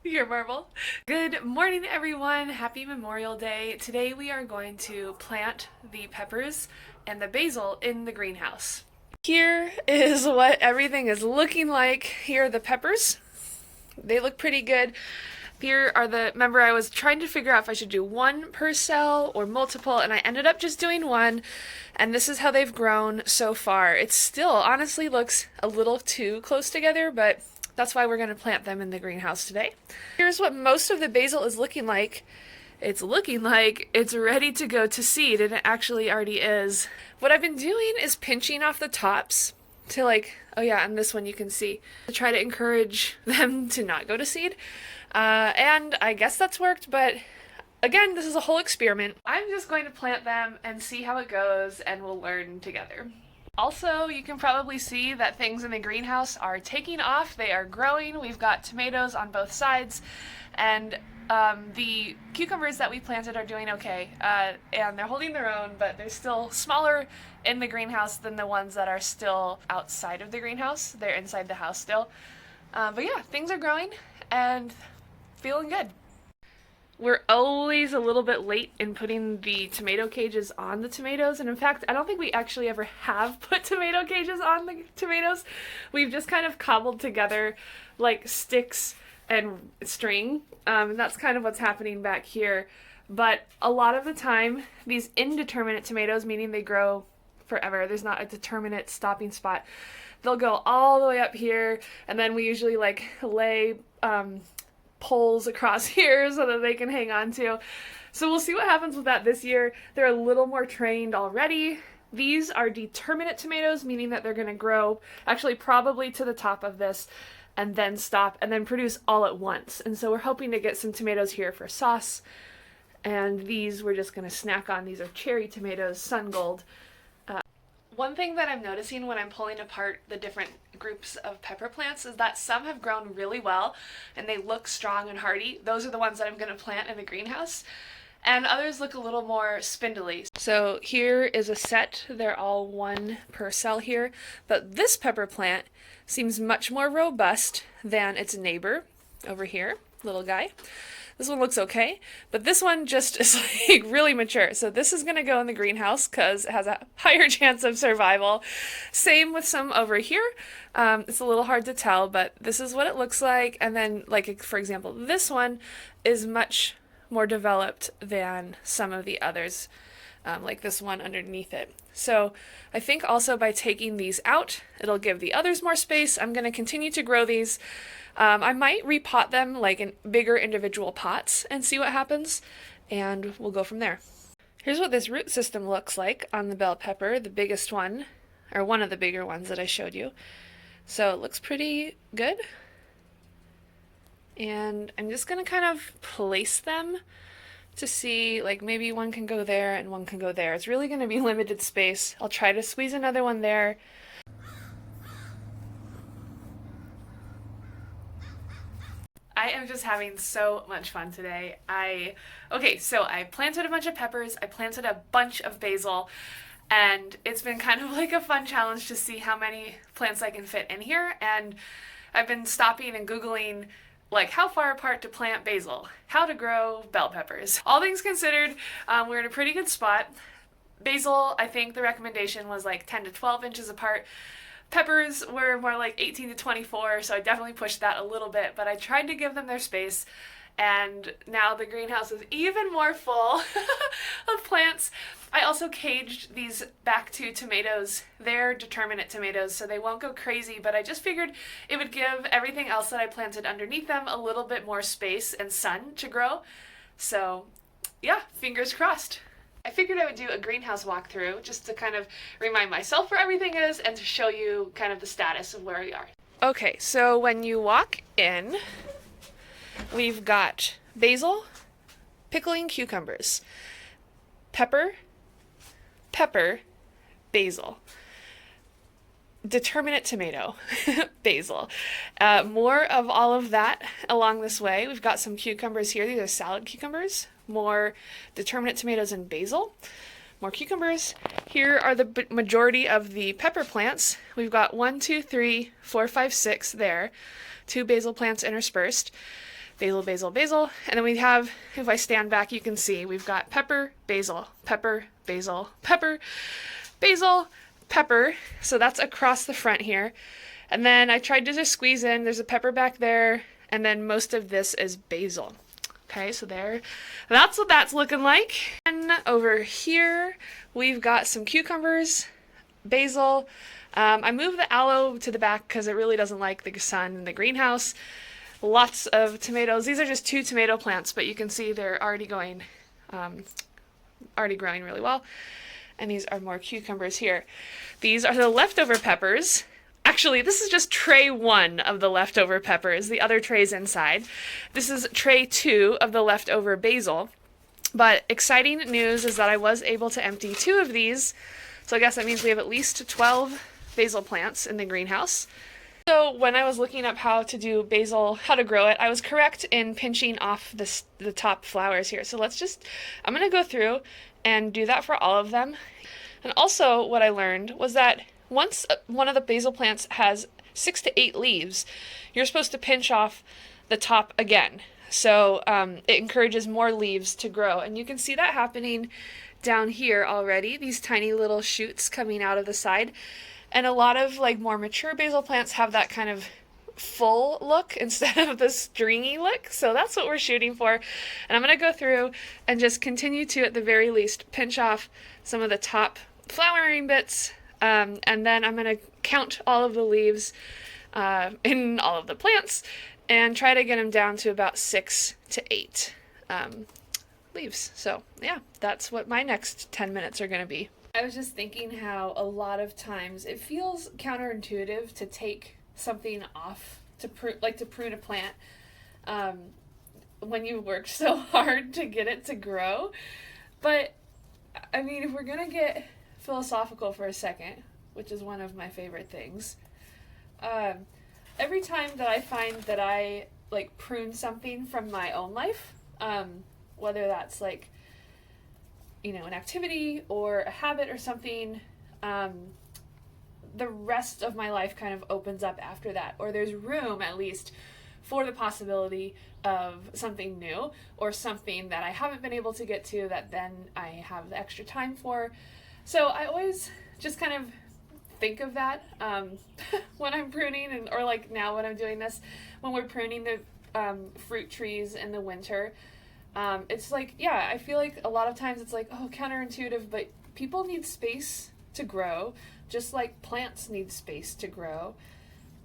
Your marble. Good morning, everyone. Happy Memorial Day. Today we are going to plant the peppers and the basil in the greenhouse. Here is what everything is looking like. Here are the peppers. They look pretty good. Here are remember I was trying to figure out if I should do one per cell or multiple, and I ended up just doing one, and this is how they've grown so far. It still honestly looks a little too close together, but that's why we're going to plant them in the greenhouse today. Here's what most of the basil is looking like. It's looking like it's ready to go to seed, and it actually already is. What I've been doing is pinching off the tops to oh yeah, and this one you can see, to try to encourage them to not go to seed. And I guess that's worked, but again, this is a whole experiment. I'm just going to plant them and see how it goes, and we'll learn together. Also, you can probably see that things in the greenhouse are taking off. They are growing. We've got tomatoes on both sides, and the cucumbers that we planted are doing okay, and they're holding their own, but they're still smaller in the greenhouse than the ones that are still outside of the greenhouse. They're inside the house still. But yeah, things are growing and feeling good. We're always a little bit late in putting the tomato cages on the tomatoes, and in fact, I don't think we actually ever have put tomato cages on the tomatoes. We've just kind of cobbled together like sticks and string, and that's kind of what's happening back here. But a lot of the time, these indeterminate tomatoes, meaning they grow forever, there's not a determinate stopping spot, they'll go all the way up here, and then we usually lay poles across here so that they can hang on to. So we'll see what happens with that this year. They're a little more trained already. These are determinate tomatoes, meaning that they're going to grow actually probably to the top of this and then stop and then produce all at once. And so we're hoping to get some tomatoes here for sauce. And these we're just going to snack on. These are cherry tomatoes, sun gold. One thing that I'm noticing when I'm pulling apart the different groups of pepper plants is that some have grown really well and they look strong and hardy. Those are the ones that I'm going to plant in the greenhouse. And others look a little more spindly. So here is a set. They're all one per cell here. But this pepper plant seems much more robust than its neighbor over here, little guy. This one looks okay, but this one just is really mature. So this is going to go in the greenhouse because it has a higher chance of survival. Same with some over here. It's a little hard to tell, but this is what it looks like. And then, for example, this one is much more developed than some of the others, like this one underneath it. So I think also by taking these out, it'll give the others more space. I'm going to continue to grow these. I might repot them in bigger individual pots and see what happens, and we'll go from there. Here's what this root system looks like on the bell pepper, the biggest one, or one of the bigger ones that I showed you. So it looks pretty good. And I'm just going to kind of place them to see, maybe one can go there and one can go there. It's really going to be limited space. I'll try to squeeze another one there. I am just having so much fun today. So I planted a bunch of peppers, I planted a bunch of basil, and it's been kind of like a fun challenge to see how many plants I can fit in here. And I've been stopping and Googling how far apart to plant basil, how to grow bell peppers. All things considered, we're in a pretty good spot. Basil, I think the recommendation was 10 to 12 inches apart. Peppers were more 18 to 24, so I definitely pushed that a little bit, but I tried to give them their space, and now the greenhouse is even more full of plants. I also caged these back two tomatoes. They're determinate tomatoes, so they won't go crazy, but I just figured it would give everything else that I planted underneath them a little bit more space and sun to grow. So yeah, fingers crossed. I figured I would do a greenhouse walkthrough just to kind of remind myself where everything is and to show you kind of the status of where we are. Okay, so when you walk in, we've got basil, pickling cucumbers, pepper, basil, determinate tomato, basil. More of all of that along this way. We've got some cucumbers here. These are salad cucumbers. More determinate tomatoes and basil. More cucumbers. Here are the majority of the pepper plants. We've got 1, 2, 3, 4, 5, 6 there. 2 basil plants interspersed. basil, basil, basil. And then we have, if I stand back, you can see we've got pepper, basil, pepper, basil, pepper, basil, pepper. So that's across the front here. And then I tried to just squeeze in, there's a pepper back there, and then most of this is basil. Okay, so there, that's what that's looking like. And over here, we've got some cucumbers, basil. I moved the aloe to the back because it really doesn't like the sun in the greenhouse. Lots of tomatoes. These are just 2 tomato plants, but you can see they're already growing really well. And these are more cucumbers here. These are the leftover peppers. Actually, this is just tray 1 of the leftover peppers. The other tray's inside. This is tray 2 of the leftover basil. But exciting news is that I was able to empty 2 of these. So I guess that means we have at least 12 basil plants in the greenhouse. So when I was looking up how to do basil, how to grow it, I was correct in pinching off the top flowers here. So I'm going to go through and do that for all of them. And also what I learned was that once one of the basil plants has 6 to 8 leaves, you're supposed to pinch off the top again. So it encourages more leaves to grow. And you can see that happening down here already, these tiny little shoots coming out of the side. And a lot of like more mature basil plants have that kind of full look instead of the stringy look. So that's what we're shooting for. And I'm going to go through and just continue to, at the very least, pinch off some of the top flowering bits. And then I'm going to count all of the leaves in all of the plants and try to get them down to about 6 to 8 leaves. So yeah, that's what my next 10 minutes are going to be. I was just thinking how a lot of times it feels counterintuitive to take something off, to prune a plant when you worked so hard to get it to grow. But I mean, if we're going to get philosophical for a second, which is one of my favorite things, every time that I find that I like prune something from my own life, whether that's like, you know, an activity or a habit or something, the rest of my life kind of opens up after that, or there's room at least for the possibility of something new or something that I haven't been able to get to that then I have the extra time for. So I always just kind of think of that when I'm pruning, or like now when I'm doing this, when we're pruning the fruit trees in the winter. It's like, yeah, I feel like a lot of times it's like, oh, counterintuitive, but people need space to grow, just like plants need space to grow.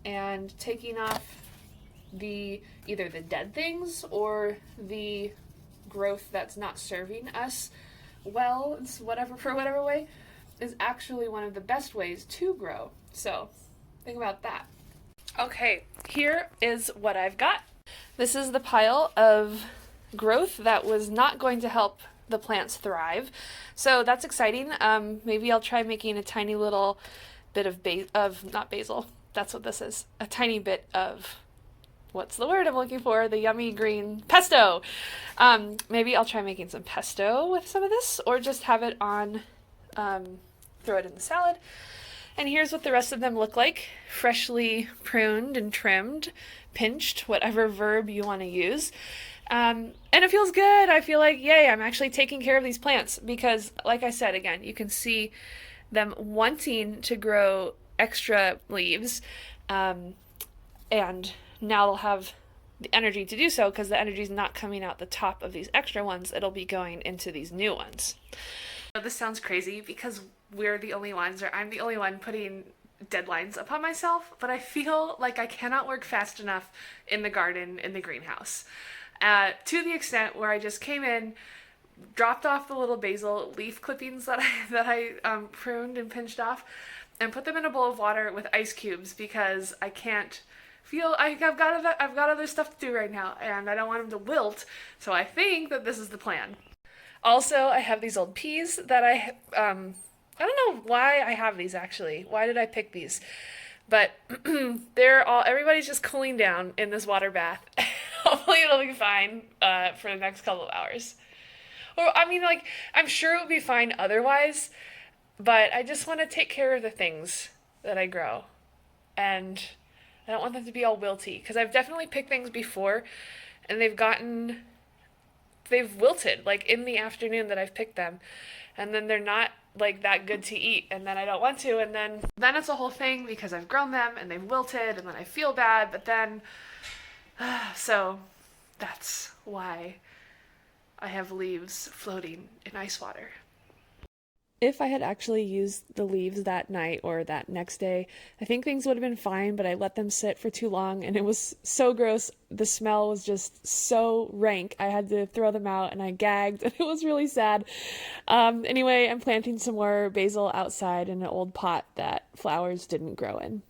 And taking off either the dead things or the growth that's not serving us well, for whatever way, is actually one of the best ways to grow. So think about that. Okay, here is what I've got. This is the pile of growth that was not going to help the plants thrive. So that's exciting. Maybe I'll try making a tiny little bit of not basil. That's what this is. A tiny bit of, what's the word I'm looking for? The yummy green pesto. Maybe I'll try making some pesto with some of this, or just have it on, throw it in the salad. And here's what the rest of them look like. Freshly pruned and trimmed, pinched, whatever verb you want to use. And it feels good. I feel like, yay, I'm actually taking care of these plants because, like I said, again, you can see them wanting to grow extra leaves. And now they'll have the energy to do so because the energy is not coming out the top of these extra ones. It'll be going into these new ones. This sounds crazy because we're the only ones, or I'm the only one putting deadlines upon myself, but I feel like I cannot work fast enough in the garden, in the greenhouse. To the extent where I just came in, dropped off the little basil leaf clippings that I pruned and pinched off, and put them in a bowl of water with ice cubes because I can't feel I've got other stuff to do right now, and I don't want them to wilt. So I think that this is the plan. Also, I have these old peas that I don't know why I have these actually. Why did I pick these? But everybody's just cooling down in this water bath. Hopefully it'll be fine for the next couple of hours. Or, I mean, like, I'm sure it would be fine otherwise, but I just want to take care of the things that I grow. And I don't want them to be all wilty, because I've definitely picked things before and they've wilted like in the afternoon that I've picked them, and then they're not like that good to eat, and then I don't want to, and then it's a whole thing because I've grown them and they've wilted, and then I feel bad, but then so that's why I have leaves floating in ice water. If I had actually used the leaves that night or that next day, I think things would have been fine, but I let them sit for too long and it was so gross. The smell was just so rank. I had to throw them out and I gagged and it was really sad. Anyway, I'm planting some more basil outside in an old pot that flowers didn't grow in.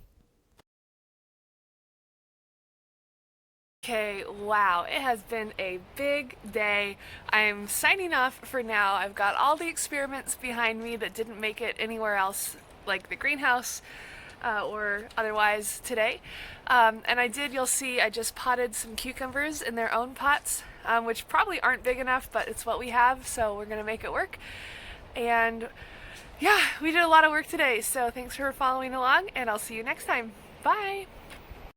Okay, wow, it has been a big day. I'm signing off for now. I've got all the experiments behind me that didn't make it anywhere else, like the greenhouse or otherwise today. And you'll see, I just potted some cucumbers in their own pots, which probably aren't big enough, but it's what we have, so we're gonna make it work. And yeah, we did a lot of work today, so thanks for following along, and I'll see you next time. Bye!